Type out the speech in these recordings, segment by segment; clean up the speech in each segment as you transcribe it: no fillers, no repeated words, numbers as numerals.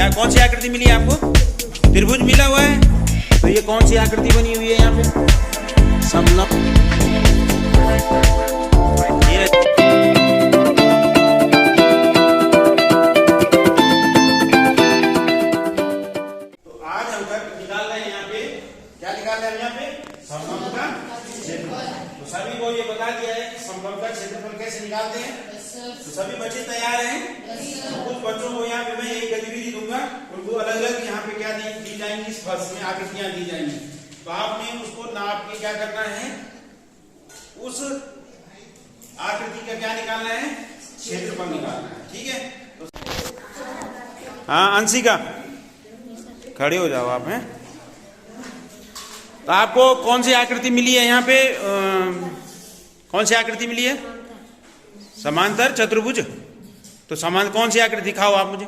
क्या कौन सी आकृति मिली है आपको? त्रिभुज मिला हुआ है। तो ये कौन सी आकृति बनी हुई है यहाँ पे? समलंब। तो आज हम निकाल रहे हैं यहाँ पे, क्या निकाल रहे हैं यहाँ पे? समलंब का क्षेत्रफल। तो सभी को ये बता दिया है कि समलंब का क्षेत्रफल कैसे निकालते हैं। तो सभी बच्चे तैयार हैं? कुछ बच्चों को यहाँ पे मैं एक गतिविधि दूंगा, उनको अलग अलग यहाँ पे क्या दी जाएंगी, इस फर्श में आकृतियां दी जाएंगी। तो आपने उसको नाप के क्या करना है, उस आकृति का क्या निकालना है, क्षेत्रफल निकालना है। ठीक है। तो हाँ अंशिका खड़े हो जाओ आप। हैं तो आपको कौन सी आकृति मिली है यहाँ पे? कौन सी आकृति मिली है? समांतर चतुर्भुज। तो समान कौन सी आकृति दिखाओ आप मुझे,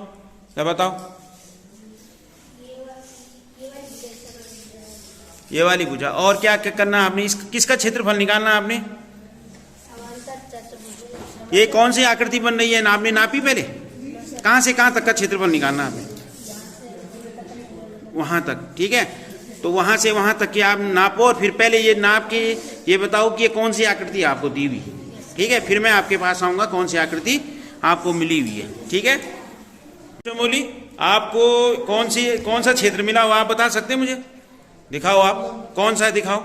क्या बताओ? ये वाली भुजा। और क्या करना है आपने? किसका क्षेत्रफल निकालना है आपने? ये कौन सी आकृति बन रही है, आपने नापी पहले? कहां से कहां तक का क्षेत्रफल निकालना है आपने? वहां तक। ठीक है। तो वहां से वहां तक की आप नापो और फिर पहले ये नाप के ये बताओ कि ये कौन सी आकृति आपको दी हुई। ठीक है। फिर मैं आपके पास आऊंगा कौन सी आकृति आपको मिली हुई है। ठीक है। चमोली आपको कौन सा क्षेत्र मिला हुआ आप बता सकते हैं मुझे? दिखाओ आप, कौन सा है दिखाओ।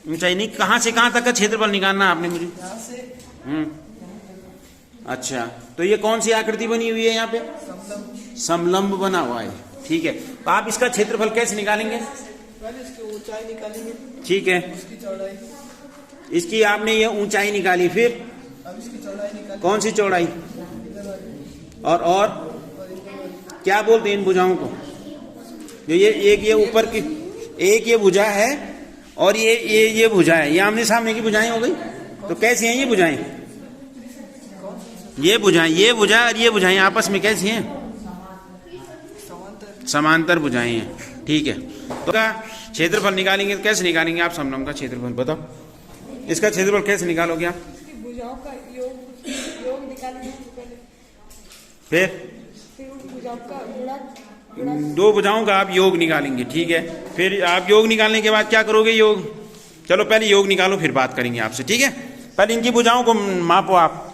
ऊंचाई नहीं, कहां से कहां तक का क्षेत्रफल निकालना आपने मुझे? अच्छा। तो ये कौन सी आकृति बनी हुई है यहाँ पे? समलंब बना हुआ है। ठीक है। तो आप इसका क्षेत्रफल कैसे निकालेंगे? इसकी ऊंचाई निकालेंगे। ठीक है। इसकी चौड़ाई, इसकी आपने ये ऊंचाई निकाली, फिर अब इसकी चौड़ाई निकालेंगे। कौन सी चौड़ाई? और क्या बोलते हैं इन भुजाओं को? जो ये एक ये ऊपर की एक ये भुजा है और ये भुजा है, ये आमने सामने की भुजाएं हो गई। तो कैसी हैं ये भुजाएं? ये भुजा और ये भुजाएं आपस में कैसी हैं? समांतर भुजाएं हैं। ठीक है। तो क्षेत्रफल निकालेंगे तो कैसे निकालेंगे आप समलंब का क्षेत्रफल? बताओ इसका क्षेत्रफल कैसे निकालोगे आप? भुजाओं का योग निकालेंगे पहले, फिर भुजाओं का दो भुजाओं का आप योग निकालेंगे। ठीक है। फिर आप योग निकालने के बाद क्या करोगे? योग, चलो पहले योग निकालो फिर बात करेंगे आपसे। ठीक है। पहले इनकी भुजाओं को मापो आप।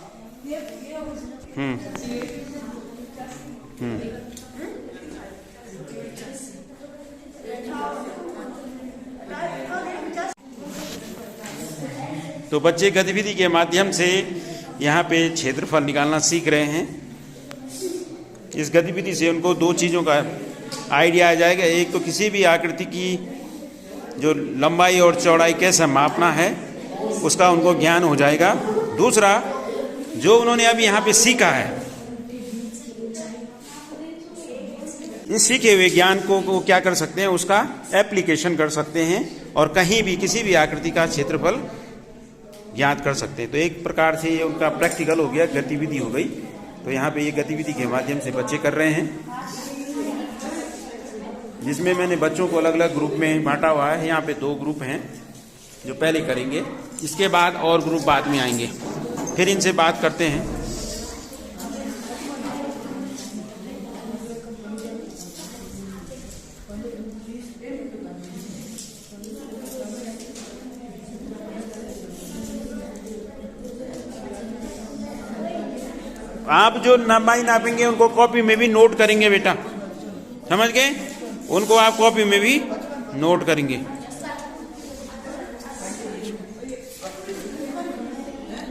तो बच्चे गतिविधि के माध्यम से यहाँ पे क्षेत्रफल निकालना सीख रहे हैं। इस गतिविधि से उनको दो चीज़ों का आइडिया आ जाएगा। एक तो किसी भी आकृति की जो लंबाई और चौड़ाई कैसे मापना है उसका उनको ज्ञान हो जाएगा। दूसरा, जो उन्होंने अभी यहाँ पे सीखा है, इस सीखे हुए ज्ञान को क्या कर सकते हैं, उसका एप्लीकेशन कर सकते हैं और कहीं भी किसी भी आकृति का क्षेत्रफल ज्ञात कर सकते हैं। तो एक प्रकार से ये उनका प्रैक्टिकल हो गया, गतिविधि हो गई। तो यहाँ पे ये गतिविधि के माध्यम से बच्चे कर रहे हैं, जिसमें मैंने बच्चों को अलग अलग ग्रुप में बांटा हुआ है। यहाँ पे 2 ग्रुप हैं जो पहले करेंगे, इसके बाद और ग्रुप बाद में आएंगे। फिर इनसे बात करते हैं। आप जो लंबाई नापेंगे उनको कॉपी में भी नोट करेंगे बेटा, समझ गए? उनको आप कॉपी में भी नोट करेंगे।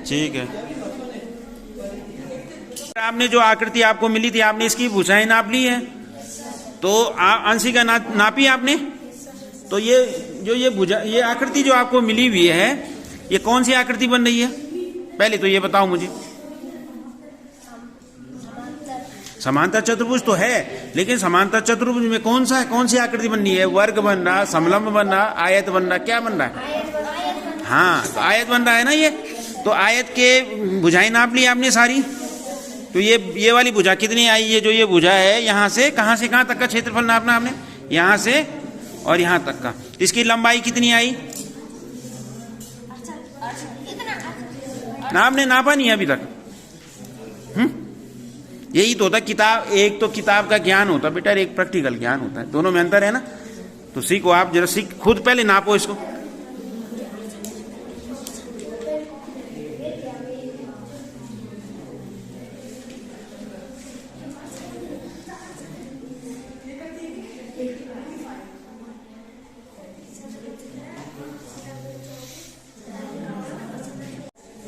ठीक है। आपने जो आकृति आपको मिली थी, आपने इसकी भुजाएं नाप ली है। तो अंशिका नापी आपने। तो ये भुजा, ये आकृति जो आपको मिली हुई है, ये कौन सी आकृति बन रही है? पहले तो ये बताओ मुझे। समांतर चतुर्भुज तो है, लेकिन समांतर चतुर्भुज में कौन सी आकृति बननी है? वर्ग बन रहा, समलंब बन रहा, आयत बन रहा, क्या बन रहा है? हाँ, तो आयत बन रहा है ना ये। तो आयत के भुजाएं नाप ली आपने सारी। तो ये वाली भुजा कितनी आई? ये जो ये भुजा है, यहाँ से कहाँ तक का क्षेत्रफल नापना आपने? यहाँ से और यहाँ तक का। इसकी लंबाई कितनी आई? आपने नापा नहीं अभी तक? यही तो होता किताब, एक तो किताब का ज्ञान होता बेटा, एक प्रैक्टिकल ज्ञान होता है, दोनों में अंतर है ना। तो सीखो आप जरा, सीख खुद पहले नापो इसको।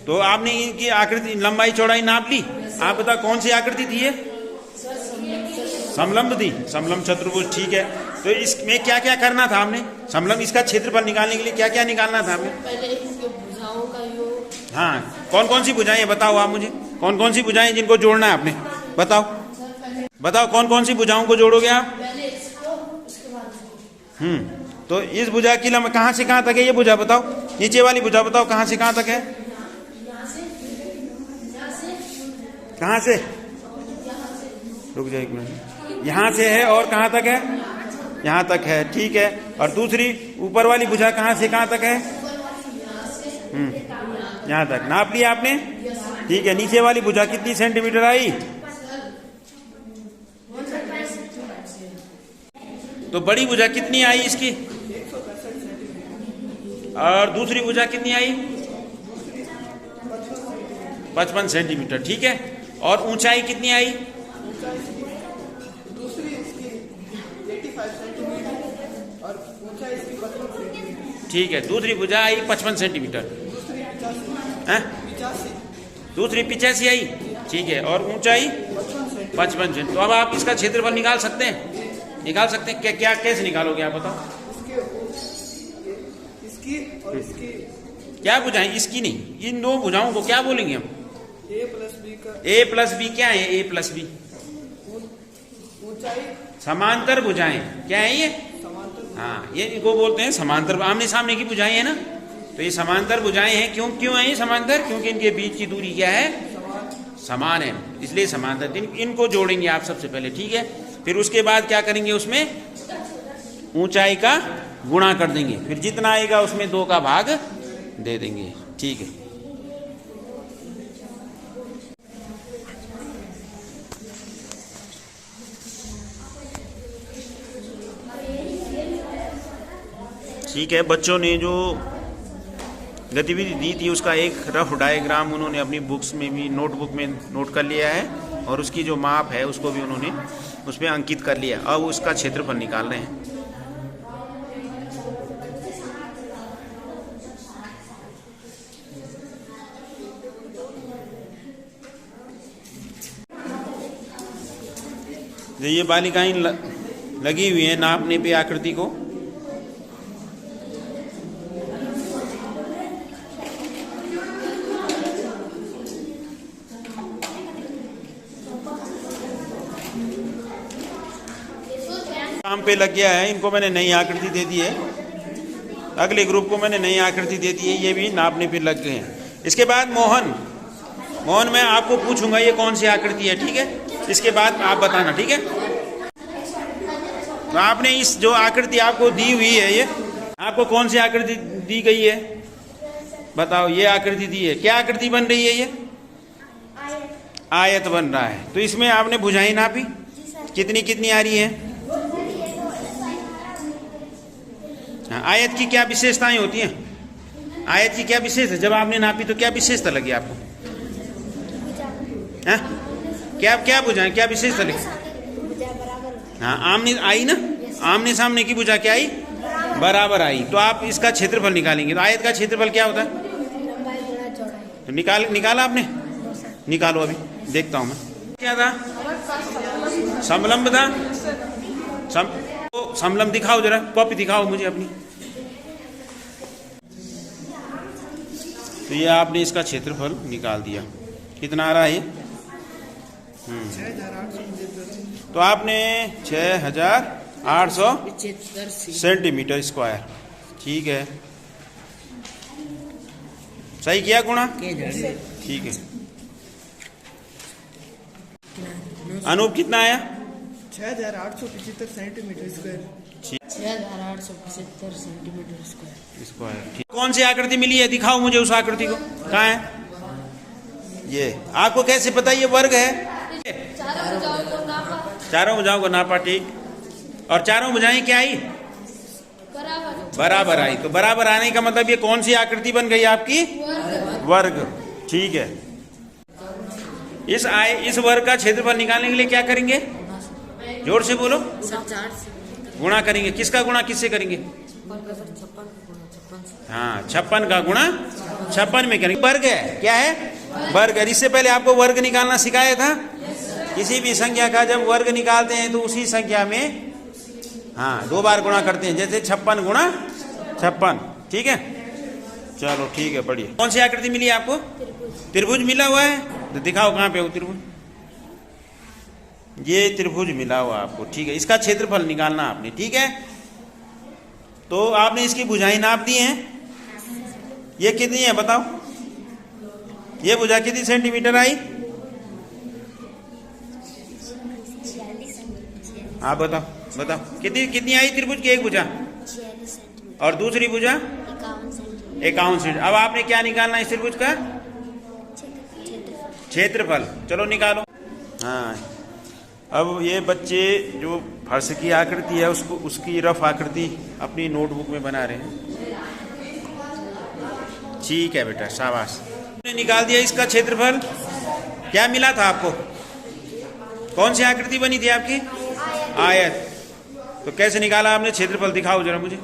तो आपने इनकी आकृति लंबाई चौड़ाई नाप ली। आप बताओ कौन सी आकृति थी ये? समलंब थी, समलंब चतुर्भुज, ठीक है। तो इसमें क्या क्या करना था हमने? समलंब इसका क्षेत्रफल निकालने के लिए क्या क्या निकालना था हमें? पहले इसके भुजाओं का योग। हाँ, कौन कौन सी भुजाएं बताओ आप मुझे, कौन कौन सी भुजाएं जिनको जोड़ना है आपने? बताओ बताओ कौन कौन सी भुजाओं को जोड़ोगे आप? पहले इसको, उसके बाद तो इस भुजा की लंबाई कहाँ से कहाँ तक है ये भुजा बताओ? नीचे वाली भुजा बताओ कहाँ से कहाँ तक है? कहाँ से? रुक जाए एक मिनट। यहाँ से है और कहाँ तक है? यहाँ तक है, ठीक है। और दूसरी ऊपर वाली भुजा कहाँ से कहाँ तक है? यहाँ तक नाप लिया आपने, ठीक है। नीचे वाली भुजा कितनी सेंटीमीटर आई? तो बड़ी भुजा कितनी आई इसकी? और दूसरी भुजा कितनी आई? 55 सेंटीमीटर, ठीक है। और ऊंचाई कितनी आई? दूसरी इसकी 85 सेंटीमीटर और ऊंचाई इसकी 55 सेंटीमीटर, ठीक है। दूसरी भुजा आई 55 सेंटीमीटर, दूसरी 85 हैं? 85 दूसरी 85 आई, ठीक है। और ऊंचाई 55 सेंटीमीटर। तो अब आप इसका क्षेत्रफल निकाल सकते हैं, निकाल सकते हैं। क्या क्या कैसे निकालोगे आप बताओ? इसकी और इसकी क्या भुजाएं? इसकी नहीं, इन दो भुजाओं को क्या बोलेंगे हम? A प्लस बी का ए प्लस बी क्या है? ए प्लस बी ऊंचाई समांतर भुजाएं क्या है ये? समांतर, हाँ, ये इनको बोलते हैं समांतर, आमने सामने की भुजाएं है ना। तो ये समांतर भुजाएं हैं। क्यों क्यों है ये समांतर? क्योंकि इनके बीच की दूरी क्या है? समान है, इसलिए समांतर। इनको जोड़ेंगे आप सबसे पहले, ठीक है। फिर उसके बाद क्या करेंगे? उसमें ऊंचाई का गुणा कर देंगे, फिर जितना आएगा उसमें 2 का भाग दे देंगे, ठीक है। ठीक है, बच्चों ने जो गतिविधि दी थी उसका एक रफ डायग्राम उन्होंने अपनी बुक्स में भी, नोटबुक में नोट कर लिया है, और उसकी जो माप है उसको भी उन्होंने उसमें अंकित कर लिया। अब उसका क्षेत्रफल निकाल रहे हैं। ये बालिकाएं लगी हुई हैं नापने पे आकृति को। काम पे लग गया है, इनको मैंने नई आकृति दे दी है। अगले ग्रुप को मैंने नई आकृति दे दी है, ये भी नापने पे लग गए हैं। इसके बाद मोहन मैं आपको पूछूंगा ये कौन सी आकृति है, ठीक है। इसके बाद आप बताना, ठीक है। तो आपने इस जो आकृति आपको दी हुई है, ये आपको कौन सी आकृति दी गई है बताओ? ये आकृति दी है, क्या आकृति बन रही है? ये आयत बन रहा है। तो इसमें आपने भुजाएं नापी, कितनी कितनी आ रही है? हाँ, आयत की क्या विशेषताएं होती हैं? आयत की क्या विशेष है? जब आपने नापी तो क्या विशेषता लगी आपको? हाँ, क्या क्या भुजाएं, क्या विशेषता लगी? हाँ, आमने आई ना, आमने सामने की भुजा क्या आई? बराबर आई। तो आप इसका क्षेत्रफल निकालेंगे। तो आयत का क्षेत्रफल क्या होता है? तो निकाला आपने? निकालो, अभी देखता हूं मैं। क्या था? समलंब था। समलंब दिखाओ जरा, कॉपी दिखाओ मुझे अपनी। तो ये आपने इसका क्षेत्रफल निकाल दिया, कितना आ रहा है ये? 6875 तो आपने 6875 सेंटीमीटर स्क्वायर, ठीक है। सही किया गुणा, ठीक है। अनूप कितना आया? 6875 सेंटीमीटर स्क्वायर। 6875 centimetre square. कौन सी आकृति मिली है? दिखाओ मुझे उस आकृति को, कहाँ है ये? आपको कैसे पता ये वर्ग है? चारों भुजाओं को नापा, ठीक। और चारों भुजाएं क्या आई? बराबर आई। तो बराबर आने का मतलब ये कौन सी आकृति बन गई आपकी? वर्ग। ठीक है। इस वर्ग का क्षेत्रफल निकालने के लिए क्या करेंगे? जोर से बोलो। गुणा करेंगे। किसका गुणा किससे करेंगे? हाँ, 56 का गुणा 56 में करेंगे। वर्ग है, क्या है? वर्ग। इससे पहले आपको वर्ग निकालना सिखाया था। किसी भी संख्या का जब वर्ग निकालते हैं तो उसी संख्या में हाँ 2 बार गुणा करते हैं, जैसे 56 गुणा 56। ठीक है, चलो ठीक है, बढ़िया। कौन सी आकृति मिली आपको? त्रिभुज मिला हुआ है। तो दिखाओ कहाँ पे हो त्रिभुज। ये त्रिभुज मिला हुआ आपको, ठीक है। इसका क्षेत्रफल निकालना आपने, ठीक है। तो आपने इसकी भुजाएं नाप दी हैं। ये कितनी है बताओ? ये भुजा कितनी सेंटीमीटर आई? आप बताओ, बताओ कितनी आई त्रिभुज की एक भुजा? और दूसरी भुजा 51 सेंटीमीटर। अब आपने क्या निकालना है इस त्रिभुज का? क्षेत्रफल। चलो निकालो। हाँ, अब ये बच्चे जो फर्श की आकृति है उसकी रफ आकृति अपनी नोटबुक में बना रहे हैं। ठीक है बेटा, शाबाश। आपने निकाल दिया इसका क्षेत्रफल। क्या मिला था आपको? कौन सी आकृति बनी थी आपकी? आयत। तो कैसे निकाला आपने क्षेत्रफल? दिखाओ जरा मुझे।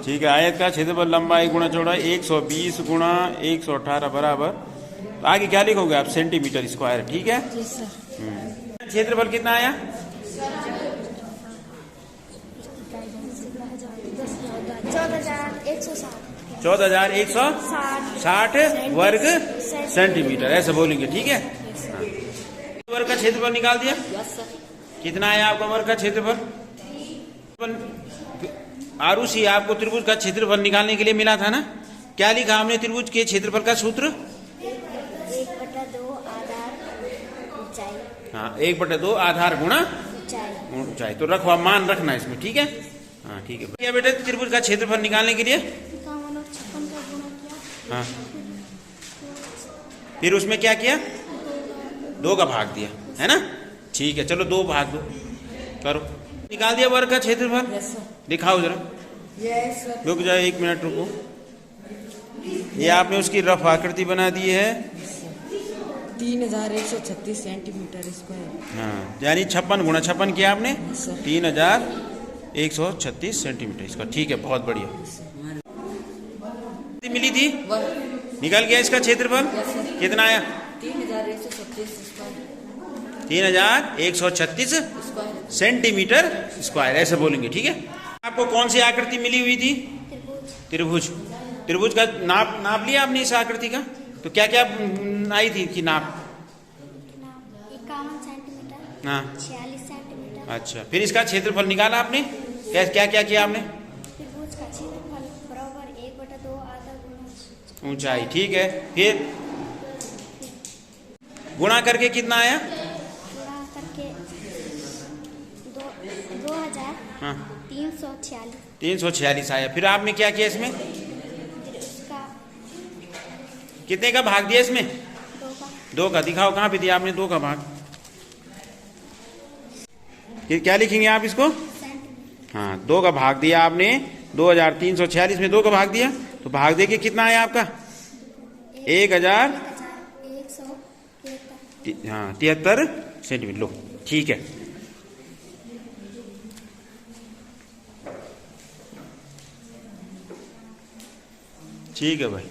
ठीक है, आयत का क्षेत्रफल लंबाई गुणा चौड़ाई 120 गुणा 118 बराबर। तो आगे क्या लिखोगे आप? Centimetre square. ठीक है। क्षेत्रफल कितना आया? 14,160 वर्ग सेंटीमीटर, ऐसे बोलेंगे। ठीक है। वर्ग का क्षेत्रफल निकाल दिया। कितना आया आपका वर्ग का क्षेत्रफल? आरुषि, आपको त्रिभुज का क्षेत्रफल निकालने के लिए मिला था ना? क्या लिखा हमने त्रिभुज के क्षेत्रफल का सूत्र? 1/2 आधार ऊंचाई। हाँ, 1/2 आधार गुणा ऊंचाई। तो रखो, मान रखना इसमें। ठीक है। हाँ ठीक है। क्या बेटा त्रिभुज का क्षेत्रफल निकालने के लिए? हाँ, फिर उसमें क्या किया? 2 का भाग दिया, है ना? ठीक है, चलो 2 भाग दो करो। निकाल दिया वर्ग का क्षेत्रफल। दिखाओ जरा। रुक जाए, 1 मिनट रुको। ये आपने उसकी रफ आकृति बना दी है। 3136 सेंटीमीटर स्क्वायर। हाँ, यानी 56 गुणा 56 किया आपने। 3136 सेंटीमीटर इसका। ठीक है, बहुत बढ़िया। मिली थी, निकल गया इसका क्षेत्रफल। कितना आया? 3136 सेंटीमीटर स्क्वायर, ऐसे बोलेंगे। ठीक है। आपको कौन सी आकृति मिली हुई थी? त्रिभुज। त्रिभुज का नाप लिया आपने इस आकृति का? तो क्या क्या आई थी कि नाप? 51 सेंटीमीटर, हाँ, 46 सेंटीमीटर। अच्छा, फिर इसका क्षेत्रफल निकाला आपने? क्या क्या क्या किया आपने? त्रिभुज का क्षेत्रफल बराबर 1/2 आधार गुणा ऊंचाई। ठीक है, फिर गुणा करके कितना आया? गुणा करके 2346। 346 आया। फिर आपने क्या किया इसमें? फिर उसका कितने का भाग दिया इसमें? 2 का। दिखाओ कहाँ पे दिया आपने 2 का भाग? फिर क्या लिखेंगे आप इसको? सेंटीमीटर। हाँ, 2 का भाग दिया आपने। 2346 में 2 का भाग दिया, तो भाग दे के कितना आया आपका? 1173 सेंटीमीटर। लो, ठीक है। ठीक है भाई।